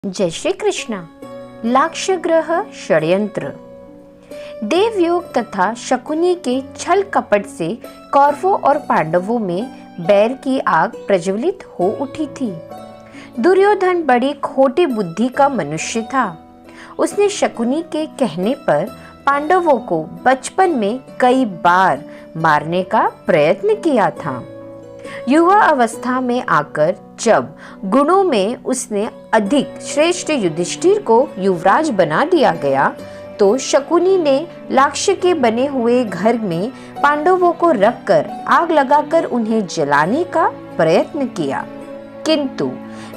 जय श्री कृष्ण। लाक्षागृह षड्यंत्र। देवयोग तथा शकुनी के छल कपट से कौरवों और पांडवों में बैर की आग प्रज्वलित हो उठी थी। दुर्योधन बड़ी खोटी बुद्धि का मनुष्य था। उसने शकुनी के कहने पर पांडवों को बचपन में कई बार मारने का प्रयत्न किया था। युवा अवस्था में आकर जब गुणों में उसने अधिक श्रेष्ठ युधिष्ठिर को युवराज बना दिया गया, तो शकुनी ने लाक्ष्य के बने हुए घर में पांडवों को रखकर आग लगाकर उन्हें जलाने का प्रयत्न किया। किंतु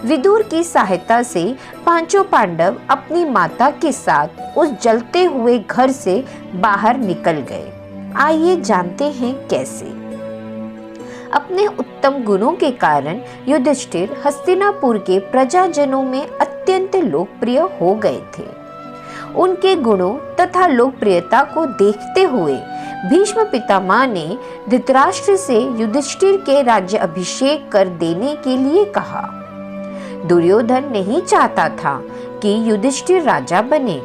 विदुर की सहायता से पांचों पांडव अपनी माता के साथ उस जलते हुए घर से बाहर निकल गए। आइए जानते हैं कैसे। अपने उत्तम गुणों के कारण युधिष्ठिर हस्तिनापुर के प्रजाजनों में अत्यंत लोकप्रिय हो गए थे। उनके गुणों तथा लोकप्रियता को देखते हुए भीष्म पितामह ने धृतराष्ट्र से युधिष्ठिर के राज्य अभिषेक कर देने के लिए कहा। दुर्योधन नहीं चाहता था कि युधिष्ठिर राजा बने,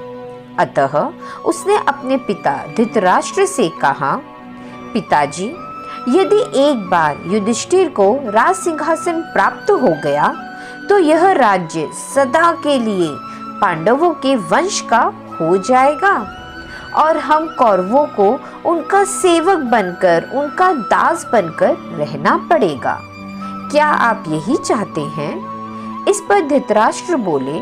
अतः उसने अपने पिता धृतराष्ट्र से कहा, पिताजी, यदि एक बार युधिष्ठिर को राज सिंहासन प्राप्त हो गया तो यह राज्य सदा के लिए पांडवों के वंश का हो जाएगा और हम कौरवों को उनका सेवक बनकर, उनका दास बनकर रहना पड़ेगा। क्या आप यही चाहते हैं? इस पर धृतराष्ट्र बोले,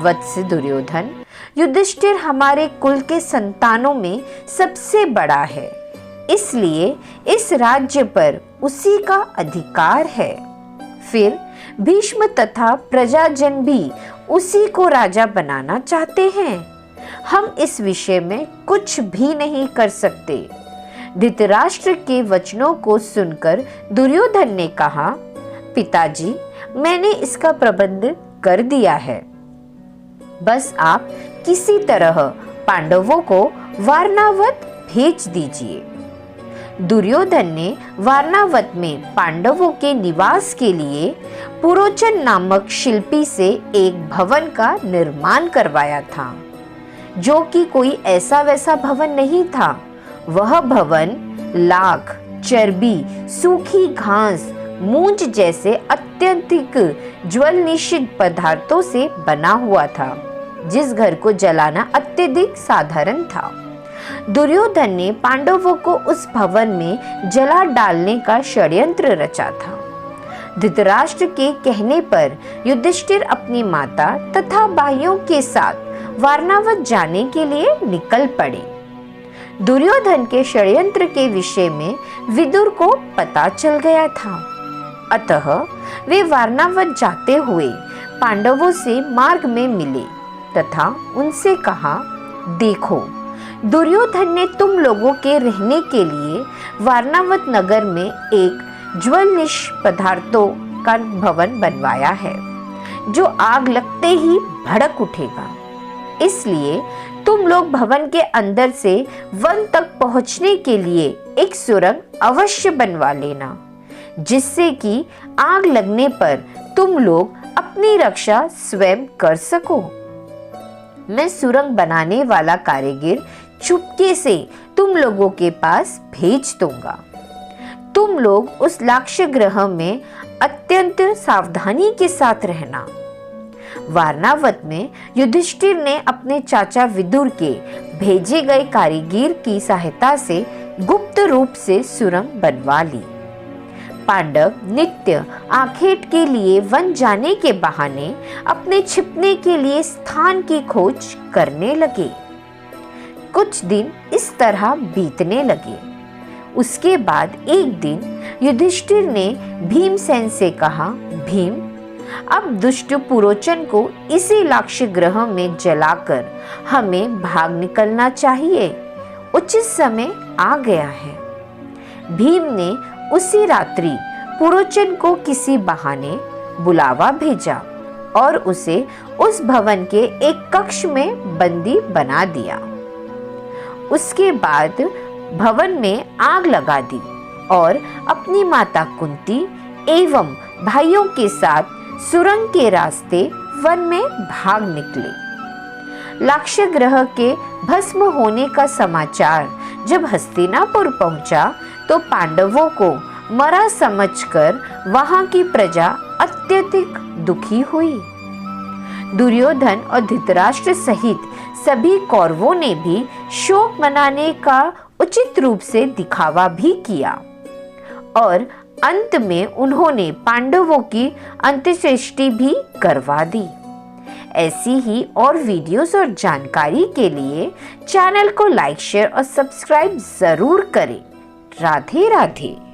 वत्स दुर्योधन, युधिष्ठिर हमारे कुल के संतानों में सबसे बड़ा है, इसलिए इस राज्य पर उसी का अधिकार है। फिर भीष्म तथा प्रजाजन भी उसी को राजा बनाना चाहते हैं। हम इस विषय में कुछ भी नहीं कर सकते। धृतराष्ट्र के वचनों को सुनकर दुर्योधन ने कहा, पिताजी, मैंने इसका प्रबंध कर दिया है। बस आप किसी तरह पांडवों को वारणावत भेज दीजिए। दुर्योधन ने वारणावत में पांडवों के निवास के लिए पुरोचन नामक शिल्पी से एक भवन का निर्माण करवाया था, जो कि कोई ऐसा वैसा भवन नहीं था। वह भवन लाख, चर्बी, सूखी घास, मूंज जैसे अत्यधिक ज्वल निषिद्ध पदार्थों से बना हुआ था, जिस घर को जलाना अत्यधिक साधारण था। दुर्योधन ने पांडवों को उस भवन में जला डालने का षड्यंत्र रचा था। धृतराष्ट्र के कहने पर युधिष्ठिर अपनी माता तथा भाइयों के साथ वारणावत जाने के लिए निकल पड़े। दुर्योधन के षड्यंत्र के विषय में विदुर को पता चल गया था, अतः वे वारणावत जाते हुए पांडवों से मार्ग में मिले तथा उनसे कहा, देखो, दुर्योधन ने तुम लोगों के रहने के लिए वारणावत नगर में एक ज्वलनिष्ठ पदार्थों का भवन बनवाया है, जो आग लगते ही भड़क उठेगा। इसलिए तुम लोग भवन के अंदर से वन तक पहुंचने के लिए एक सुरंग अवश्य बनवा लेना, जिससे कि आग लगने पर तुम लोग अपनी रक्षा स्वयं कर सको। मैं सुरंग बनाने वाला कारीगर चुपके से तुम लोगों के पास भेज दूंगा। तुम लोग उस लाक्षागृह में अत्यंत सावधानी के साथ रहना। वारणावत में युधिष्ठिर ने अपने चाचा विदुर के भेजे गए कारीगर की सहायता से गुप्त रूप से सुरंग बनवा ली। पांडव नित्य आखेट के लिए वन जाने के बहाने अपने छिपने के लिए स्थान की खोज करने लगे। कुछ दिन इस तरह बीतने लगे। उसके बाद एक दिन युधिष्ठिर ने भीमसेन से कहा, भीम, अब दुष्ट पुरोचन को इसी लाक्षागृह में जलाकर हमें भाग निकलना चाहिए। उचित समय आ गया है। भीम ने उसी रात्रि पुरोचन को किसी बहाने बुलावा भेजा और उसे उस भवन के एक कक्ष में बंदी बना दिया। उसके बाद भवन में आग लगा दी और अपनी माता कुंती एवं भाइयों के साथ सुरंग के रास्ते वन में भाग निकले। लाक्षागृह के भस्म होने का समाचार जब हस्तिनापुर पहुंचा तो पांडवों को मरा समझकर वहां की प्रजा अत्यधिक दुखी हुई। दुर्योधन और धृतराष्ट्र सहित सभी कौरवों ने भी शोक मनाने का उचित रूप से दिखावा भी किया और अंत में उन्होंने पांडवों की अंत्येष्टि भी करवा दी। ऐसी ही और वीडियोस और जानकारी के लिए चैनल को लाइक, शेयर और सब्सक्राइब जरूर करें। राधे राधे।